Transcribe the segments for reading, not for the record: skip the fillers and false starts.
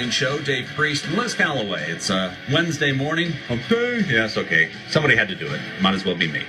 Morning Show. Dave Priest and Liz Calloway. It's Wednesday morning. Okay. Yes, okay. Somebody had to do it. Might as well be me.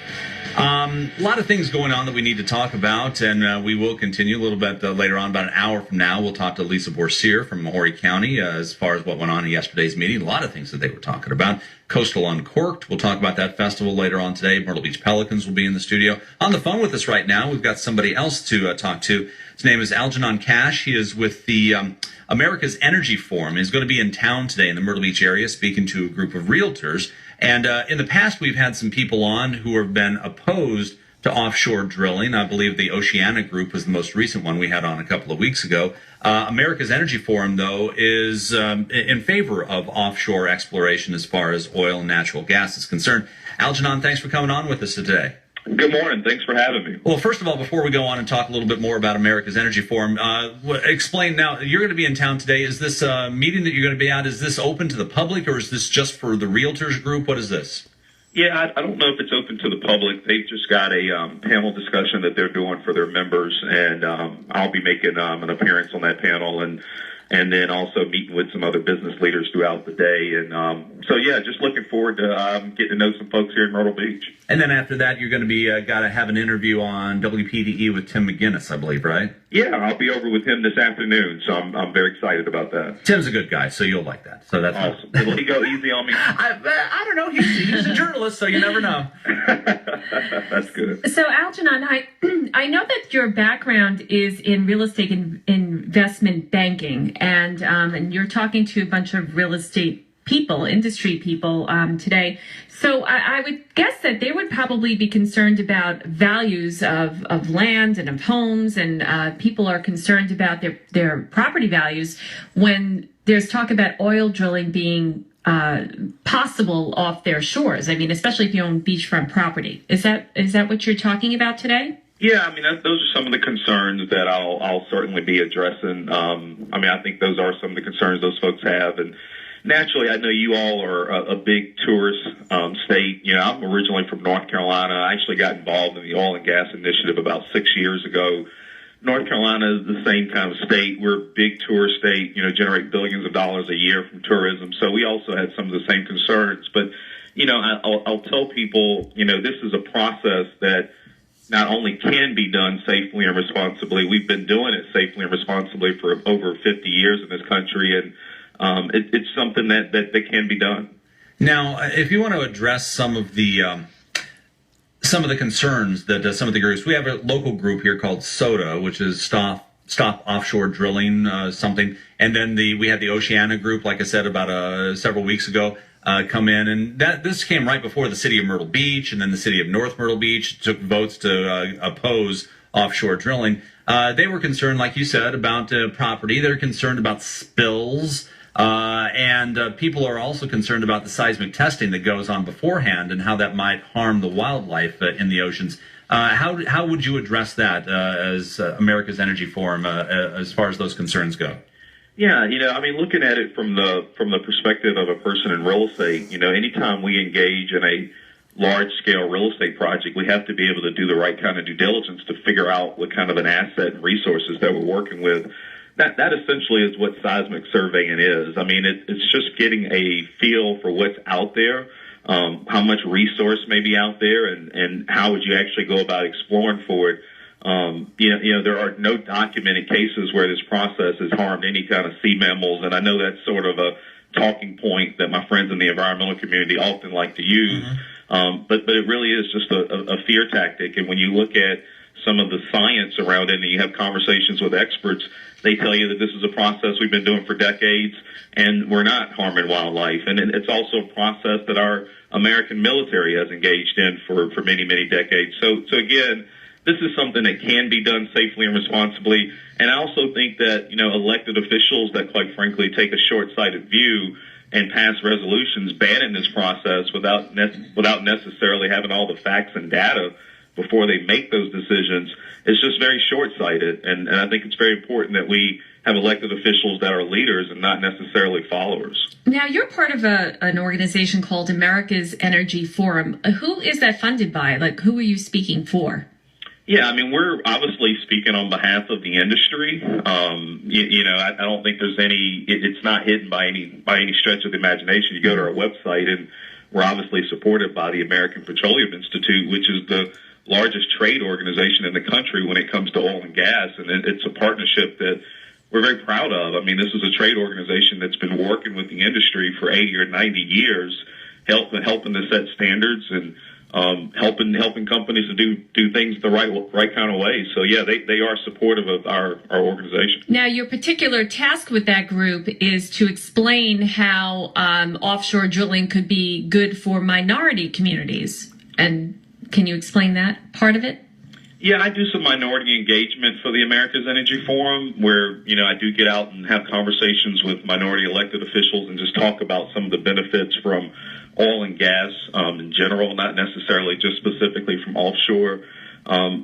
A lot of things going on that we need to talk about, and we will continue a little bit later on. About an hour from now, we'll talk to Lisa Borsier from Horry County as far as what went on in yesterday's meeting. A lot of things that they were talking about. Coastal Uncorked, we'll talk about that festival later on today. Myrtle Beach Pelicans will be in the studio. On the phone with us right now, we've got somebody else to talk to. His name is Algernon Cash. He is with the America's Energy Forum. He's going to be in town today in the Myrtle Beach area speaking to a group of realtors. And in the past, we've had some people on who have been opposed to offshore drilling. I believe the Oceana Group was the most recent one we had on a couple of weeks ago. America's Energy Forum, though, is in favor of offshore exploration as far as oil and natural gas is concerned. Algernon, thanks for coming on with us today. Good morning. Thanks for having me. Well, first of all, before we go on and talk a little bit more about America's Energy Forum, explain now, you're going to be in town today. Is this meeting that you're going to be at, is this open to the public or is this just for the realtors group? What is this? Yeah, I don't know if it's open to the public. They've just got a panel discussion that they're doing for their members, and I'll be making an appearance on that panel and then also meeting with some other business leaders throughout the day. And so, yeah, just looking forward to getting to know some folks here in Myrtle Beach. And then after that, you're going to be got to have an interview on WPDE with Tim McGinnis, I believe, right? Yeah, I'll be over with him this afternoon, so I'm very excited about that. Tim's a good guy, so you'll like that. So that's awesome. Will he go easy on me? I don't know. He's a journalist, so you never know. That's good. So, Algernon, I know that your background is in real estate investment banking, and you're talking to a bunch of real estate people, industry people today. So I would guess that they would probably be concerned about values of land and of homes, and people are concerned about their property values when there's talk about oil drilling being possible off their shores. I mean, especially if you own beachfront property. Is that what you're talking about today? Yeah, I mean, those are some of the concerns that I'll certainly be addressing. I mean, I think those are some of the concerns those folks have. And naturally, I know you all are a big tourist state. You know, I'm originally from North Carolina. I actually got involved in the oil and gas initiative about 6 years ago. North Carolina is the same kind of state. We're a big tourist state, you know, generate billions of dollars a year from tourism. So we also had some of the same concerns. But, you know, I'll tell people, you know, this is a process that not only can be done safely and responsibly, we've been doing it safely and responsibly for over 50 years in this country, and it's something that can be done. Now, if you want to address some of the concerns that some of the groups, we have a local group here called SODA, which is Stop Offshore Drilling, something, and then we had the Oceana Group, like I said, about several weeks ago. Come in, and this came right before the city of Myrtle Beach, and then the city of North Myrtle Beach took votes to oppose offshore drilling. They were concerned, like you said, about property. They're concerned about spills, and people are also concerned about the seismic testing that goes on beforehand and how that might harm the wildlife in the oceans. How would you address that as America's Energy Forum as far as those concerns go? Yeah, you know, I mean, looking at it from the perspective of a person in real estate, you know, anytime we engage in a large-scale real estate project, we have to be able to do the right kind of due diligence to figure out what kind of an asset and resources that we're working with. That essentially is what seismic surveying is. I mean, it's just getting a feel for what's out there, how much resource may be out there, and how would you actually go about exploring for it. You know, there are no documented cases where this process has harmed any kind of sea mammals, and I know that's sort of a talking point that my friends in the environmental community often like to use. Mm-hmm. But it really is just a fear tactic. And when you look at some of the science around it and you have conversations with experts, they tell you that this is a process we've been doing for decades, and we're not harming wildlife. And it's also a process that our American military has engaged in for many, many decades. So again, this is something that can be done safely and responsibly. And I also think that, you know, elected officials that, quite frankly, take a short-sighted view and pass resolutions banning this process without necessarily having all the facts and data before they make those decisions is just very short-sighted. And I think it's very important that we have elected officials that are leaders and not necessarily followers. Now, you're part of an organization called America's Energy Forum. Who is that funded by? Like, who are you speaking for? Yeah, I mean, we're obviously speaking on behalf of the industry. I don't think there's it's not hidden by any stretch of the imagination. You go to our website, and we're obviously supported by the American Petroleum Institute, which is the largest trade organization in the country when it comes to oil and gas. And it's a partnership that we're very proud of. I mean, this is a trade organization that's been working with the industry for 80 or 90 years, helping to set standards and helping companies to do things the right kind of way. So yeah, they are supportive of our organization. Now, your particular task with that group is to explain how offshore drilling could be good for minority communities. And can you explain that part of it? Yeah, I do some minority engagement for the America's Energy Forum, where I do get out and have conversations with minority elected officials and just talk about some of the benefits from oil and gas in general, not necessarily just specifically from offshore.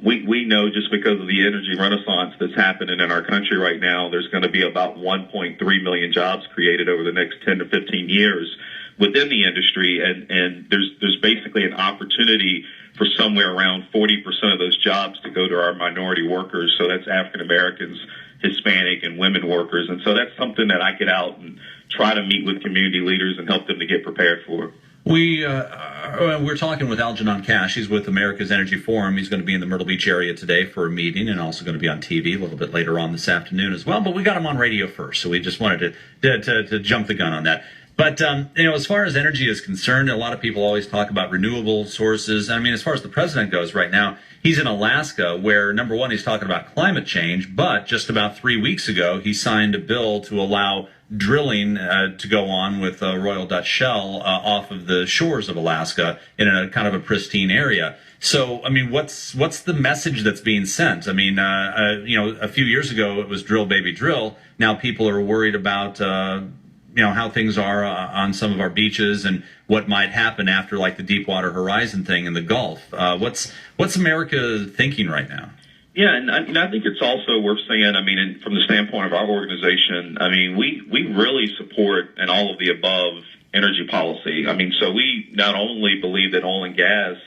We know just because of the energy renaissance that's happening in our country right now, there's going to be about 1.3 million jobs created over the next 10 to 15 years within the industry, and there's basically an opportunity for somewhere around 40% of those jobs to go to our minority workers. So that's African Americans, Hispanic, and women workers. And so that's something that I get out and try to meet with community leaders and help them to get prepared for. We're talking with Algernon Cash. He's with America's Energy Forum. He's going to be in the Myrtle Beach area today for a meeting, and also going to be on TV a little bit later on this afternoon as well. But we got him on radio first, so we just wanted to jump the gun on that. But, as far as energy is concerned, a lot of people always talk about renewable sources. I mean, as far as the president goes right now, he's in Alaska where, number one, he's talking about climate change. But just about 3 weeks ago, he signed a bill to allow drilling to go on with Royal Dutch Shell off of the shores of Alaska in a kind of a pristine area. So, I mean, what's the message that's being sent? I mean, a few years ago, it was drill, baby, drill. Now people are worried about how things are on some of our beaches and what might happen after, like, the Deepwater Horizon thing in the Gulf. What's America thinking right now? Yeah, and I think it's also worth saying, I mean, from the standpoint of our organization, I mean, we really support an all of the above energy policy. I mean, so we not only believe that oil and gas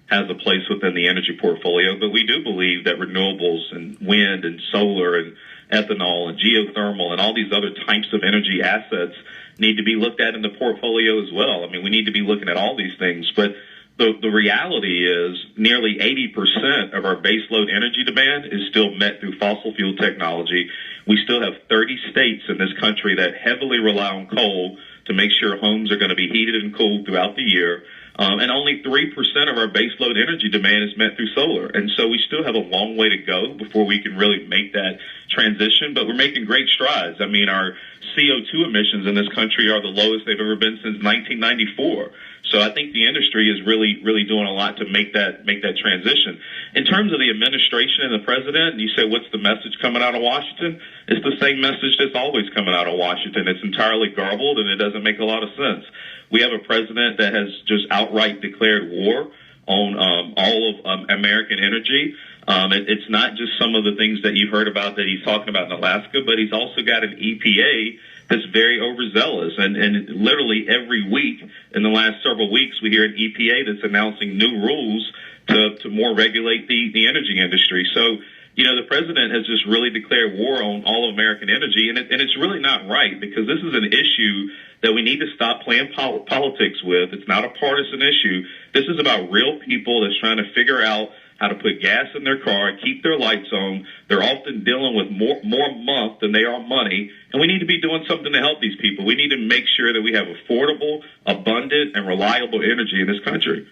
has a place within the energy portfolio, but we do believe that renewables and wind and solar and ethanol and geothermal and all these other types of energy assets need to be looked at in the portfolio as well. I mean, we need to be looking at all these things, but the reality is nearly 80% of our baseload energy demand is still met through fossil fuel technology. We still have 30 states in this country that heavily rely on coal to make sure homes are going to be heated and cooled throughout the year. And only 3% of our baseload energy demand is met through solar. And so we still have a long way to go before we can really make that transition, but we're making great strides. I mean, our CO2 emissions in this country are the lowest they've ever been since 1994. So I think the industry is really doing a lot to make that transition. In terms of the administration and the president, you say, what's the message coming out of Washington? It's the same message that's always coming out of Washington. It's entirely garbled, and it doesn't make a lot of sense. We have a president that has just outright declared war on all of American energy. It's not just some of the things that you've heard about that he's talking about in Alaska, but he's also got an EPA that's very overzealous. And literally every week in the last several weeks, we hear an EPA that's announcing new rules to more regulate the energy industry. So, the president has just really declared war on all of American energy, and it's really not right, because this is an issue that we need to stop playing politics with. It's not a partisan issue. This is about real people that's trying to figure out how to put gas in their car, keep their lights on. They're often dealing with more a month than they are money, and we need to be doing something to help these people. We need to make sure that we have affordable, abundant, and reliable energy in this country.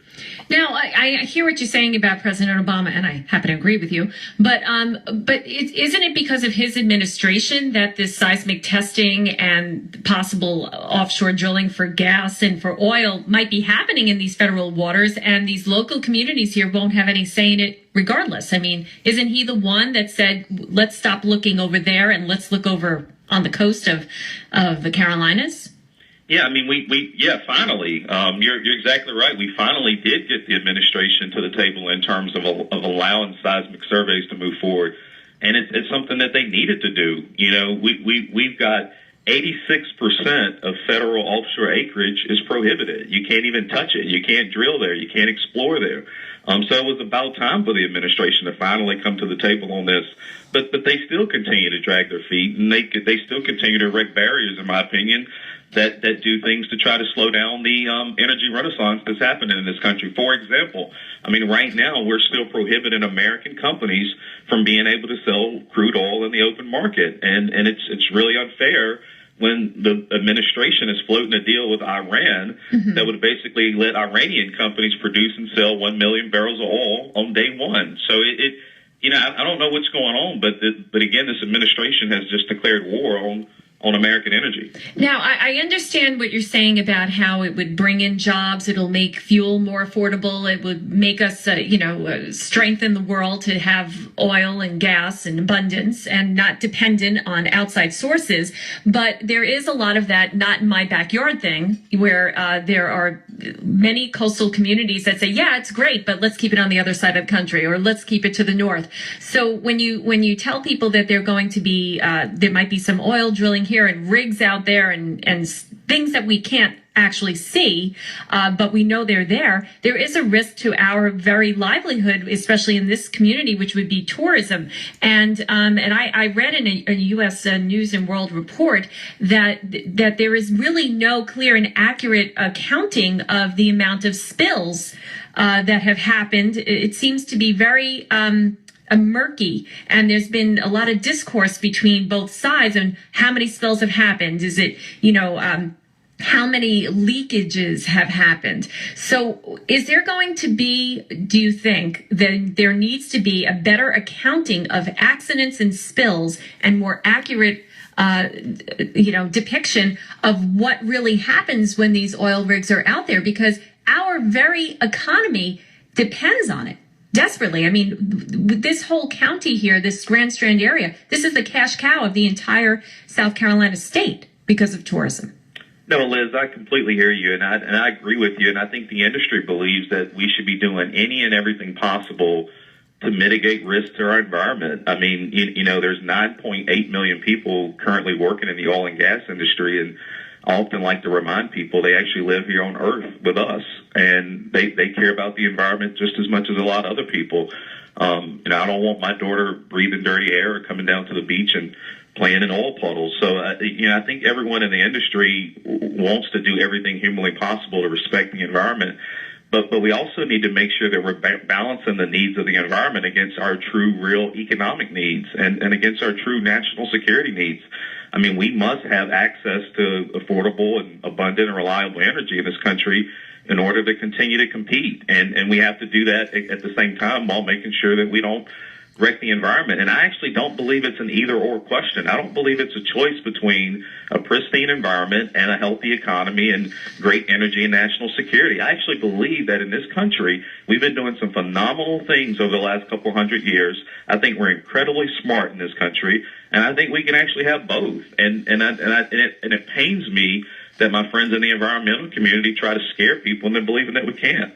Now, I hear what you're saying about President Obama, and I happen to agree with you. But isn't it because of his administration that this seismic testing and possible offshore drilling for gas and for oil might be happening in these federal waters, and these local communities here won't have any say in it regardless? I mean, isn't he the one that said, let's stop looking over there and let's look over on the coast of the Carolinas? Yeah, I mean, finally, you're exactly right. We finally did get the administration to the table in terms of allowing seismic surveys to move forward, and it's something that they needed to do. We've got 86% of federal offshore acreage is prohibited. You can't even touch it. You can't drill there. You can't explore there. So it was about time for the administration to finally come to the table on this. But they still continue to drag their feet, and they still continue to erect barriers, in my opinion, that do things to try to slow down the energy renaissance that's happening in this country. For example, I mean, right now we're still prohibiting American companies from being able to sell crude oil in the open market, and it's really unfair when the administration is floating a deal with Iran that would basically let Iranian companies produce and sell 1 million barrels of oil on day one. So I don't know what's going on, but again, this administration has just declared war on American energy. Now, I understand what you're saying about how it would bring in jobs. It'll make fuel more affordable. It would make us, strengthen the world to have oil and gas in abundance and not dependent on outside sources. But there is a lot of that not in my backyard thing where there are many coastal communities that say, yeah, it's great, but let's keep it on the other side of the country, or let's keep it to the north. So when you tell people that they're going to be, there might be some oil drilling here and rigs out there and things that we can't actually see, but we know they're there, there is a risk to our very livelihood, especially in this community, which would be tourism. And I read in a U.S. News and World Report that there is really no clear and accurate accounting of the amount of spills that have happened. It seems to be very murky, and there's been a lot of discourse between both sides on how many spills have happened. Is it, how many leakages have happened? So is there going to be, do you think, that there needs to be a better accounting of accidents and spills and more accurate depiction of what really happens when these oil rigs are out there? Because our very economy depends on it desperately. I mean, this whole county here, this Grand Strand area, this is the cash cow of the entire South Carolina state because of tourism. No, Liz, I completely hear you, and I agree with you, and I think the industry believes that we should be doing any and everything possible to mitigate risk to our environment. I mean, there's 9.8 million people currently working in the oil and gas industry, and I often like to remind people they actually live here on Earth with us, and they care about the environment just as much as a lot of other people. I don't want my daughter breathing dirty air or coming down to the beach and playing in oil puddles. So, I think everyone in the industry wants to do everything humanly possible to respect the environment. But we also need to make sure that we're balancing the needs of the environment against our true, real economic needs and against our true national security needs. I mean, we must have access to affordable and abundant and reliable energy in this country in order to continue to compete. And we have to do that at the same time while making sure that we don't wreck the environment. And I actually don't believe it's an either-or question. I don't believe it's a choice between a pristine environment and a healthy economy and great energy and national security. I actually believe that in this country, we've been doing some phenomenal things over the last couple hundred years. I think we're incredibly smart in this country, and I think we can actually have both. And it pains me that my friends in the environmental community try to scare people into believing that we can't.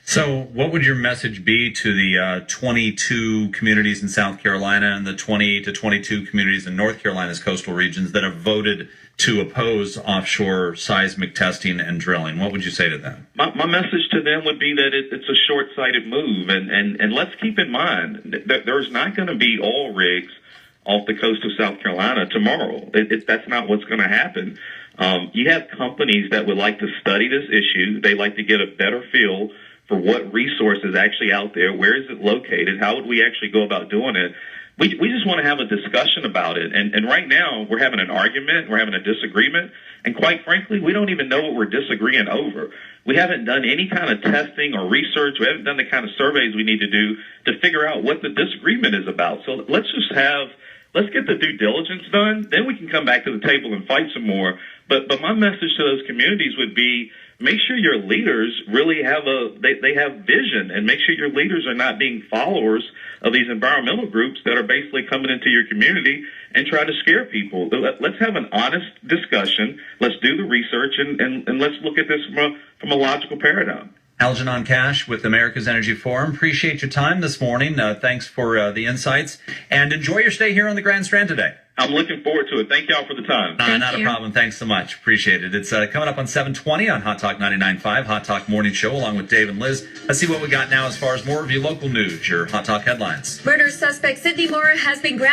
So what would your message be to the 22 communities in South Carolina and the 20 to 22 communities in North Carolina's coastal regions that have voted to oppose offshore seismic testing and drilling? What would you say to them? My message to them would be that it's a short-sighted move. And let's keep in mind that there's not going to be oil rigs off the coast of South Carolina tomorrow. That's not what's going to happen. You have companies that would like to study this issue. They like to get a better feel for what resource is actually out there. Where is it located? How would we actually go about doing it? We just want to have a discussion about it. And right now, we're having an argument. We're having a disagreement. And quite frankly, we don't even know what we're disagreeing over. We haven't done any kind of testing or research. We haven't done the kind of surveys we need to do to figure out what the disagreement is about. So let's get the due diligence done. Then we can come back to the table and fight some more. But my message to those communities would be, make sure your leaders really have they have vision, and make sure your leaders are not being followers of these environmental groups that are basically coming into your community and trying to scare people. Let's have an honest discussion. Let's do the research and let's look at this from a logical paradigm. Algernon Cash with America's Energy Forum. Appreciate your time this morning. Thanks for the insights. And enjoy your stay here on the Grand Strand today. I'm looking forward to it. Thank y'all for the time. Not a problem. Thanks so much. Appreciate it. It's coming up on 7:20 on Hot Talk 99.5, Hot Talk Morning Show, along with Dave and Liz. Let's see what we got now as far as more of your local news, your Hot Talk headlines. Murder suspect Sydney Moore has been granted